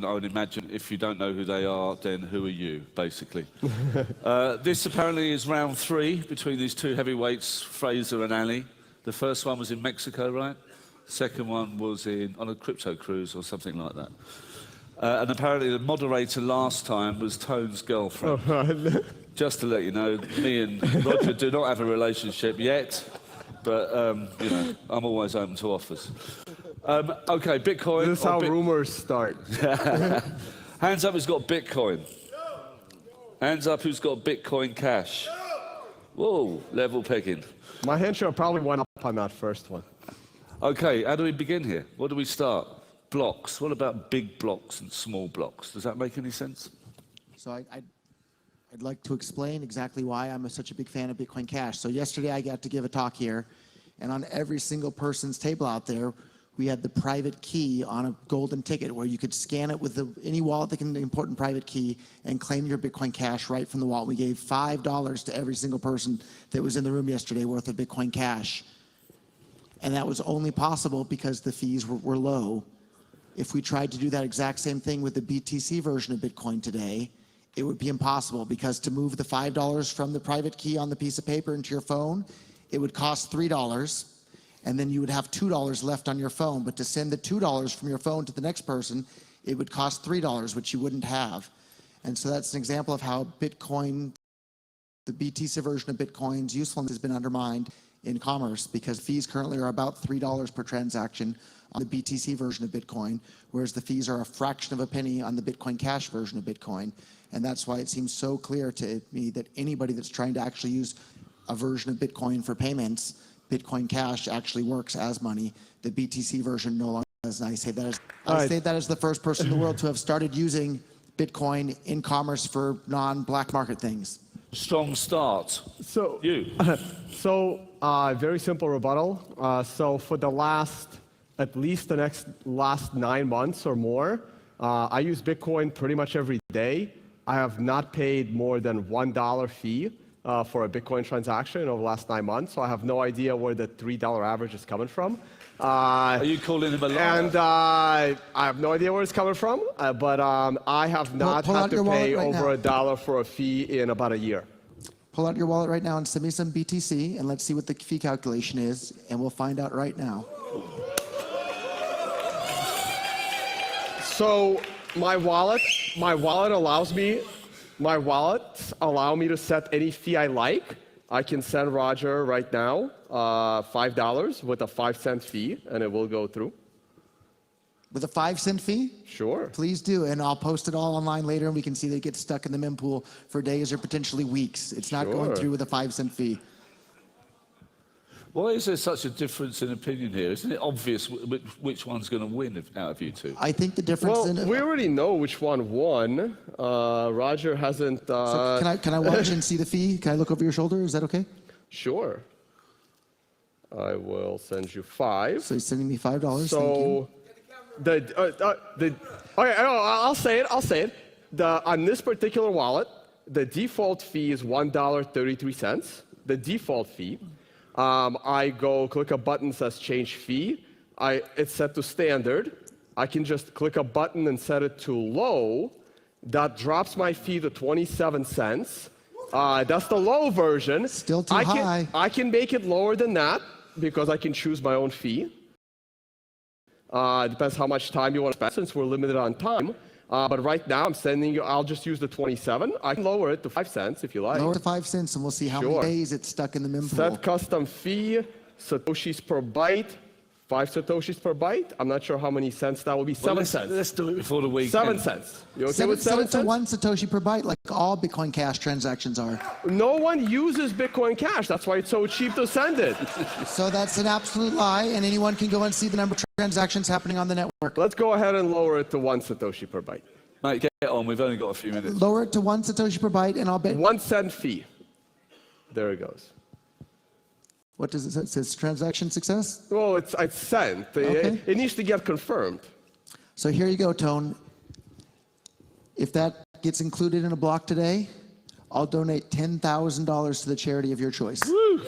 I would imagine if you don't know who they are, then who are you, basically? This apparently is round 3 between these two heavyweights, Fraser and Ali. The first one was in Mexico, right? Second one was on a crypto cruise or something like that. And apparently the moderator last time was Tone's girlfriend. Oh, right. Just to let you know, me and Roger do not have a relationship yet, but you know, I'm always open to offers. Okay, Bitcoin. This is how rumors start. Hands up who's got Bitcoin. Hands up who's got Bitcoin Cash. Whoa, level pegging. My hand should have probably went up on that first one. Okay, how do we begin here? What do we start? Blocks. What about big blocks and small blocks? Does that make any sense? So I'd like to explain exactly why I'm such a big fan of Bitcoin Cash. So yesterday I got to give a talk here, and on every single person's table out there, we had the private key on a golden ticket where you could scan it with any wallet that can import a private key and claim your Bitcoin Cash right from the wallet. We gave $5 to every single person that was in the room yesterday worth of Bitcoin Cash. And that was only possible because the fees were low. If we tried to do that exact same thing with the BTC version of Bitcoin today, it would be impossible, because to move the $5 from the private key on the piece of paper into your phone, it would cost $3, and then you would have $2 left on your phone. But to send the $2 from your phone to the next person, it would cost $3, which you wouldn't have. And so that's an example of how Bitcoin, the BTC version of Bitcoin's usefulness has been undermined in commerce, because fees currently are about $3 per transaction on the BTC version of Bitcoin, whereas the fees are a fraction of a penny on the Bitcoin Cash version of Bitcoin. And that's why it seems so clear to me that anybody that's trying to actually use a version of Bitcoin for payments, Bitcoin Cash actually works as money. The BTC version no longer does. And I say that as the first person in the world to have started using Bitcoin in commerce for non-black market things. Strong start. So you. Very simple rebuttal. So for the at least the last 9 months or more, I use Bitcoin pretty much every day. I have not paid more than $1 fee for a Bitcoin transaction over the last 9 months, so I have no idea where the $3 average is coming from. Are you calling him a liar? And I have no idea where it's coming from, but I have not had to pay over $1 for a fee in about a year. Pull out your wallet right now and send me some BTC, and let's see what the fee calculation is, and we'll find out right now. So my wallets allow me to set any fee I like. I can send Roger right now $5 with a 5-cent fee, and it will go through. With a 5-cent fee? Sure. Please do, and I'll post it all online later, and we can see they get stuck in the mempool for days or potentially weeks. It's not going through with a 5-cent fee. Why is there such a difference in opinion here? Isn't it obvious which one's going to win out of you two? I think the difference we already know which one won. Roger hasn't... So can I watch and see the fee? Can I look over your shoulder? Is that okay? Sure. I will send you 5. So he's sending me $5. So thank you. Okay, I'll say it. On this particular wallet, the default fee is $1.33. The default fee. I go click a button that says change fee. It's set to standard. I can just click a button and set it to low. That drops my fee to 27 cents. That's the low version. Still too high. I can make it lower than that because I can choose my own fee. It depends how much time you want to spend, since we're limited on time. But right now, I'll just use the 27. I can lower it to 5 cents if you like. Lower it to 5 cents, and we'll see how many days it's stuck in the mempool. Set custom fee, Satoshis per byte, 5 Satoshis per byte. I'm not sure how many cents that will be. 7 cents. Let's do it before the weekend. 7 cents. You okay with 7 cents? Set it to 1 Satoshi per byte, like all Bitcoin Cash transactions are. No one uses Bitcoin Cash. That's why it's so cheap to send it. So that's an absolute lie, and anyone can go and see the number of transactions happening on the network. Let's go ahead and lower it to 1 Satoshi per byte. Mate, get on. We've only got a few minutes. Lower it to 1 Satoshi per byte, and I'll bet... 1 cent fee. There it goes. What does it say? It says transaction success? Well, it's sent. Okay. It needs to get confirmed. So here you go, Tone. If that gets included in a block today, I'll donate $10,000 to the charity of your choice. Woo.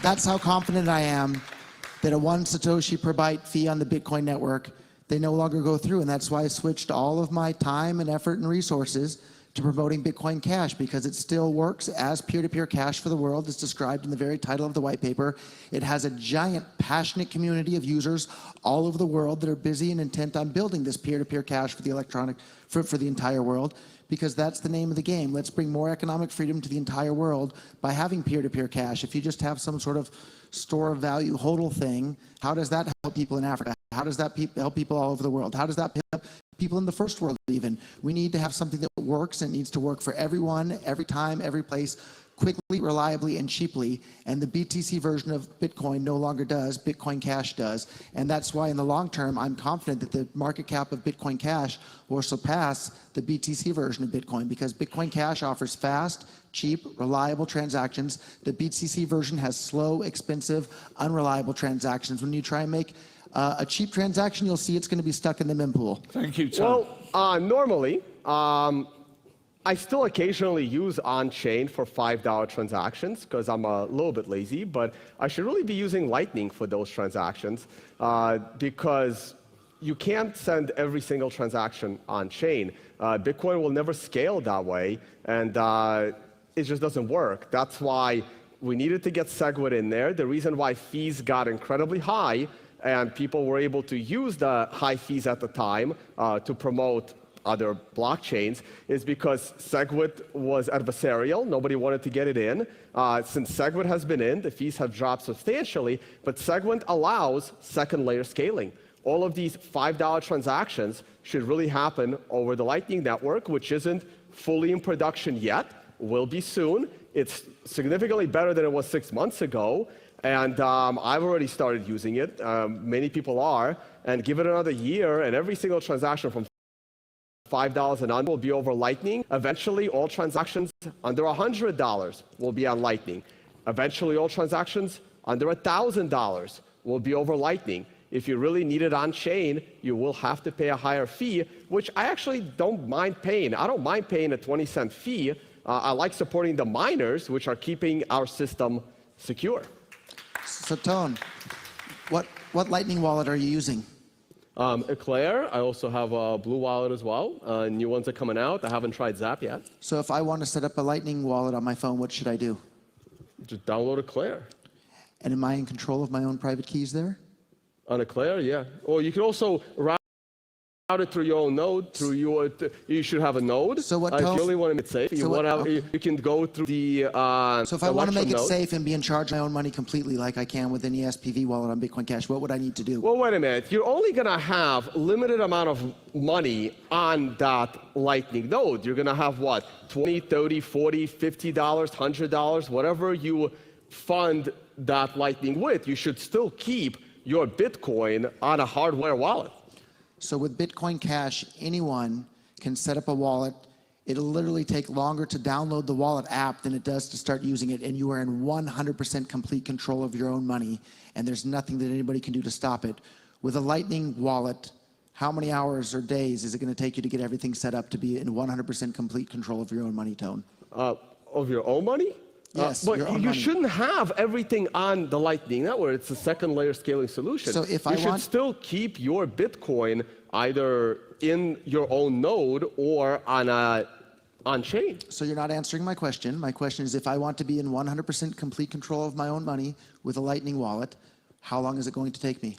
That's how confident I am that a 1 Satoshi per byte fee on the Bitcoin network, they no longer go through. And that's why I switched all of my time and effort and resources to promoting Bitcoin Cash, because it still works as peer-to-peer cash for the world, as described in the very title of the white paper. It has a giant, passionate community of users all over the world that are busy and intent on building this peer-to-peer cash for the for the entire world, because that's the name of the game. Let's bring more economic freedom to the entire world by having peer-to-peer cash. If you just have some sort of store of value HODL thing, how does that help people in Africa? How does that help people all over the world? How does that help people in the first world even? We need to have something that works, and it needs to work for everyone, every time, every place, quickly, reliably, and cheaply. And the BTC version of Bitcoin no longer does. Bitcoin Cash does. And that's why in the long term, I'm confident that the market cap of Bitcoin Cash will surpass the BTC version of Bitcoin, because Bitcoin Cash offers fast, cheap, reliable transactions. The BTC version has slow, expensive, unreliable transactions. When you try and make a cheap transaction, you'll see it's going to be stuck in the mempool. Thank you, Tom. Well, normally, I still occasionally use on-chain for $5 transactions because I'm a little bit lazy, but I should really be using Lightning for those transactions because you can't send every single transaction on-chain. Bitcoin will never scale that way, and it just doesn't work. That's why we needed to get SegWit in there. The reason why fees got incredibly high and people were able to use the high fees at the time to promote other blockchains is because SegWit was adversarial. Nobody wanted to get it in. Since SegWit has been in, the fees have dropped substantially, but SegWit allows second layer scaling. All of these $5 transactions should really happen over the Lightning Network, which isn't fully in production yet, will be soon. It's significantly better than it was 6 months ago. And I've already started using it. Many people are. And give it another year, and every single transaction from $5 and under will be over Lightning. Eventually, all transactions under $100 will be on Lightning. Eventually, all transactions under $1,000 will be over Lightning. If you really need it on-chain, you will have to pay a higher fee, which I actually don't mind paying. I don't mind paying a 20-cent fee. I like supporting the miners, which are keeping our system secure. So, Tone, what Lightning wallet are you using? Eclair. I also have a Blue Wallet as well. New ones are coming out. I haven't tried Zap yet. So if I want to set up a Lightning wallet on my phone, what should I do? Just download Eclair. And am I in control of my own private keys there? On Eclair, yeah. Or you can also route it through your own node. You should have a node. So what? If you really want to make it safe, you can go through the. So if I want to make it node. safe and be in charge of my own money completely, like I can with any SPV wallet on Bitcoin Cash, what would I need to do? Well, wait a minute. You're only going to have limited amount of money on that Lightning node. You're going to have what? $20, $30, $40, $50, $100, whatever you fund that Lightning with. You should still keep your Bitcoin on a hardware wallet. So with Bitcoin Cash, anyone can set up a wallet. It'll literally take longer to download the wallet app than it does to start using it, and you are in 100% complete control of your own money, and there's nothing that anybody can do to stop it. With a Lightning wallet, how many hours or days is it going to take you to get everything set up to be in 100% complete control of your own money, Tone? Of your own money? Yes, but your own you money. Shouldn't have everything on the Lightning Network. It's a second layer scaling solution. So if you should still keep your Bitcoin either in your own node or on-chain. So you're not answering my question. My question is, if I want to be in 100% complete control of my own money with a Lightning wallet, how long is it going to take me?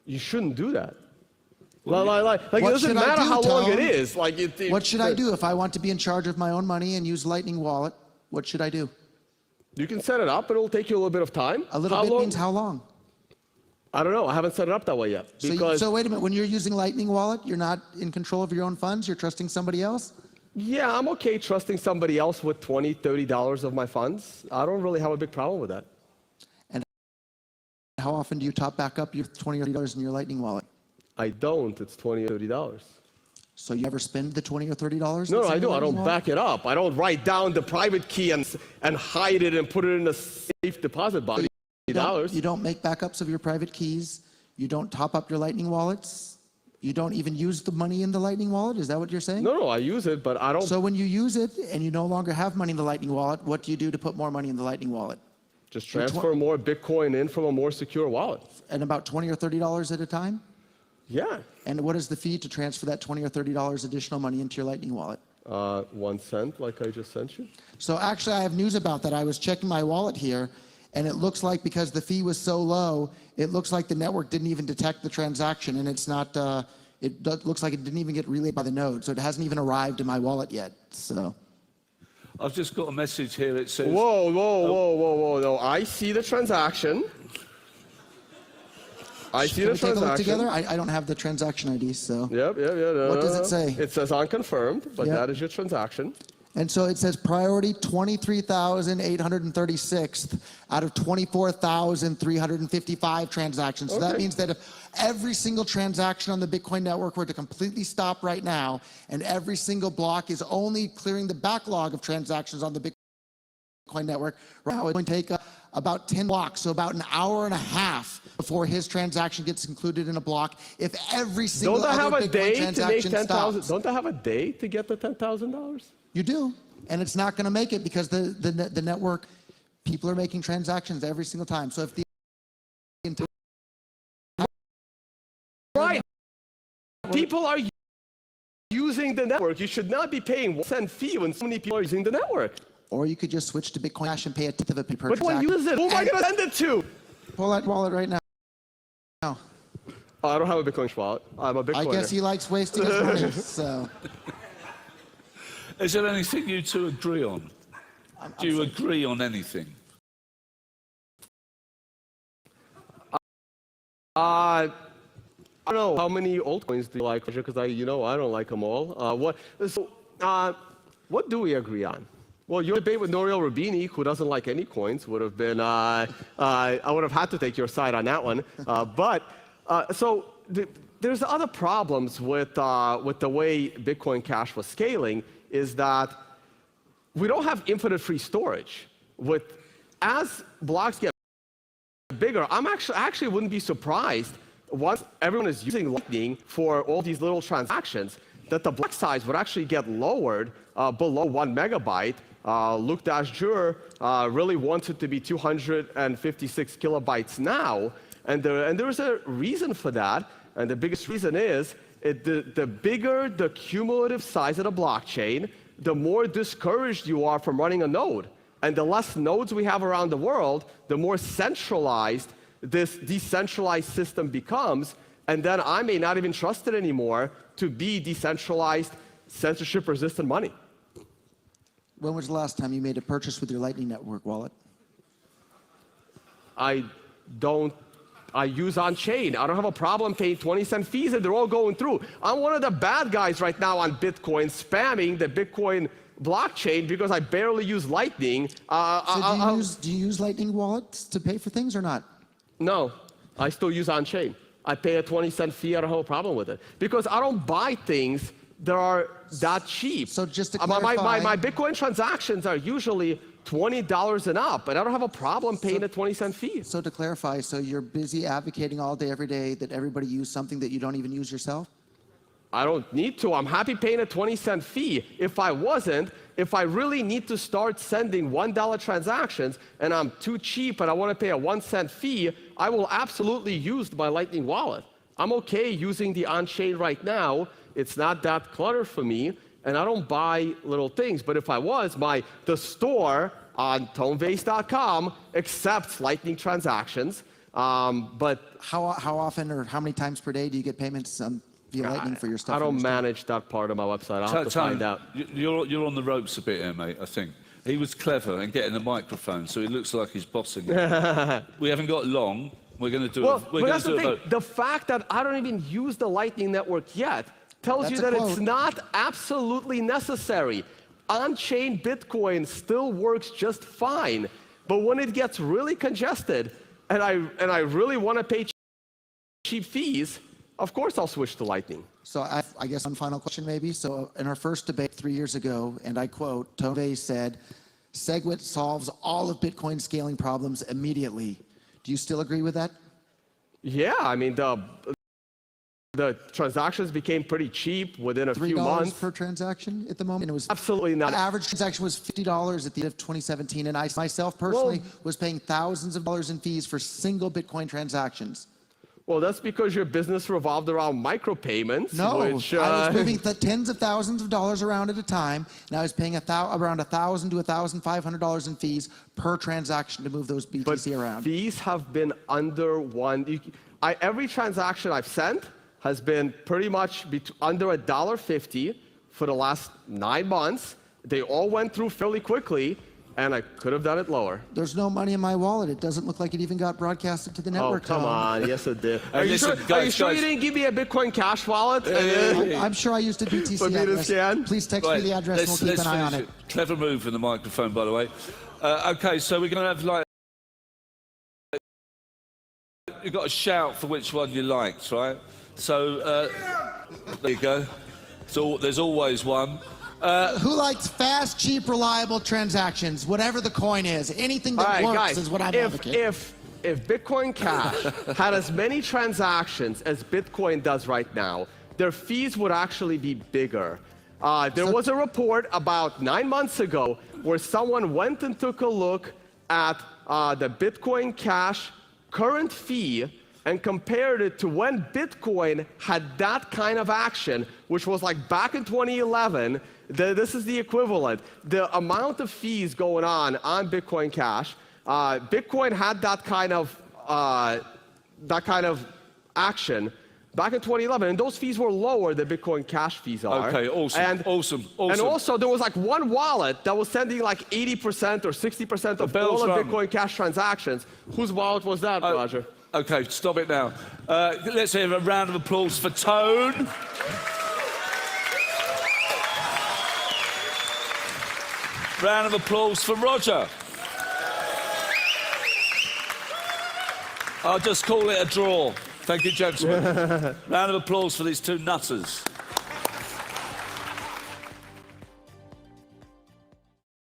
You shouldn't do that. Like it What doesn't should I matter do, how long Tone? it is. What should I do if I want to be in charge of my own money and use Lightning wallet? What should I do? You can set it up. It'll take you a little bit of time. A little bit means how long? I don't know. I haven't set it up that way yet. So wait a minute. When you're using Lightning wallet, you're not in control of your own funds? You're trusting somebody else? Yeah, I'm okay trusting somebody else with $20, $30 of my funds. I don't really have a big problem with that. And how often do you top back up your $20 or $30 in your Lightning wallet? I don't. It's $20 or $30. So you ever spend the $20 or $30? No, I do. I don't back it up. I don't write down the private key and hide it and put it in a safe deposit box. You don't make backups of your private keys. You don't top up your Lightning wallets. You don't even use the money in the Lightning wallet. Is that what you're saying? No, I use it, but I don't. So when you use it and you no longer have money in the Lightning wallet, what do you do to put more money in the Lightning wallet? Just transfer more Bitcoin in from a more secure wallet. And about $20 or $30 at a time? Yeah. And what is the fee to transfer that $20 or $30 additional money into your Lightning wallet? 1 cent, like I just sent you. So actually, I have news about that. I was checking my wallet here, and it looks like because the fee was so low, it looks like the network didn't even detect the transaction, and it's not. Looks like it didn't even get relayed by the node, so it hasn't even arrived in my wallet yet. So. I've just got a message here. It says, Whoa. No, I see the transaction. I see Can the we take a look transaction. together? I don't have the transaction ID, so. Yep. No, What does no. it say? It says unconfirmed, but Yep. that is your transaction. And so it says priority 23,836 out of 24,355 transactions. So that Okay. means that if every single transaction on the Bitcoin network were to completely stop right now, and every single block is only clearing the backlog of transactions on the Bitcoin network, right now it would take about 10 blocks, so about an hour and a half before his transaction gets included in a block. If every single Don't I have other a Bitcoin day to make transaction 10,000? stops. Don't I have a day to get the $10,000? You do, and it's not going to make it because the network, people are making transactions every single time. So if the Right. People are using the network. You should not be paying 1 cent fee when so many people are using the network. or you could just switch to Bitcoin Cash and pay a tenth of a penny per Which one transaction. uses it? Who am I going to send it to? Pull that wallet right now. Oh, I don't have a Bitcoin wallet. I'm a I Bitcoiner. guess he likes wasting his money. So is there anything you two agree on? Do you agree on anything? I don't know how many altcoins do you like, because I don't like them all. What do we agree on? Well, your debate with Nouriel Roubini, who doesn't like any coins, would have been. I would have had to take your side on that one. There's other problems with the way Bitcoin Cash was scaling. Is that we don't have infinite free storage. As blocks get bigger, I actually wouldn't be surprised once everyone is using Lightning for all these little transactions that the block size would actually get lowered below 1 megabyte. Luc Dashjur really wants it to be 256 kilobytes now, and there's a reason for that, and the biggest reason is the bigger the cumulative size of the blockchain, the more discouraged you are from running a node. And the less nodes we have around the world, the more centralized this decentralized system becomes, and then I may not even trust it anymore to be decentralized, censorship-resistant money. when was the last time you made a purchase with your Lightning Network wallet? I use on-chain. I don't have a problem paying 20-cent fees, and they're all going through. I'm one of the bad guys right now on Bitcoin, spamming the Bitcoin blockchain because I barely use Lightning. So do you use Lightning wallets to pay for things or not? No, I still use on-chain. I pay a 20-cent fee. I don't have a problem with it because I don't buy things that are that cheap. So just to clarify, my Bitcoin transactions are usually $20 and up, and I don't have a problem paying a 20-cent fee. So to clarify, so you're busy advocating all day, every day that everybody use something that you don't even use yourself? I don't need to. I'm happy paying a 20-cent fee. If I really need to start sending $1 transactions and I'm too cheap and I want to pay a 1-cent fee, I will absolutely use my Lightning wallet. I'm okay using the on-chain right now. It's not that cluttered for me, and I don't buy little things. But if I was, the store on tonebase.com accepts Lightning transactions. But How often or how many times per day do you get payments via Lightning for your stuff? I don't manage that part of my website. I'll have to find out. You're on the ropes a bit here, mate, I think. He was clever in getting the microphone, so he looks like he's bossing it. We haven't got long. We're going to do Well, but that's the a thing. vote. The fact that I don't even use the Lightning Network yet tells you That's a that it's quote. not absolutely necessary. On-chain Bitcoin still works just fine. But when it gets really congested and I really want to pay cheap fees, of course I'll switch to Lightning. So I guess one final question maybe. So in our first debate 3 years ago, and I quote, Tonebase said, SegWit solves all of Bitcoin scaling problems immediately. Do you still agree with that? Yeah, I mean, The transactions became pretty cheap within a few $3 months. per transaction at the moment. It was Absolutely not. The average transaction was $50 at the end of 2017, and I myself personally was paying thousands of dollars in fees for single Bitcoin transactions. Well, that's because your business revolved around micropayments. No, which, I was moving tens of thousands of dollars around at a time, and I was paying around $1,000 to $1,500 in fees per transaction to move those BTC but around. fees have been under one. Every transaction I've sent has been pretty much under $1.50 for the last 9 months. They all went through fairly quickly, and I could have done it lower. There's no money in my wallet. It doesn't look like it even got broadcasted to the network. Oh, come Tom. on. Yes, it did. Hey, Are you listen, sure, guys, you didn't give me a Bitcoin Cash wallet? I'm sure I used a BTC For me to address. scan? Please text me the address and we'll keep an eye on finish it. Clever move in the microphone, by the way. Okay, so we're going to have like... You've got to shout for which one you liked, right? So, there you go. So there's always one. Who likes fast, cheap, reliable transactions? Whatever the coin is, anything that All right, works guys, is what I'm advocating. if Bitcoin Cash had as many transactions as Bitcoin does right now, their fees would actually be bigger. There was a report about 9 months ago where someone went and took a look at the Bitcoin Cash current fee and compared it to when Bitcoin had that kind of action, which was like back in 2011. This is the equivalent. The amount of fees going on Bitcoin Cash, Bitcoin had that kind of action back in 2011, and those fees were lower than Bitcoin Cash fees are. Okay, awesome, awesome. And also, there was like one wallet that was sending like 80% or 60% of all of Bitcoin Cash transactions. Whose wallet was that, Roger? Okay, stop it now. Let's have a round of applause for Tone. Round of applause for Roger. I'll just call it a draw. Thank you, gentlemen. Round of applause for these two nutters.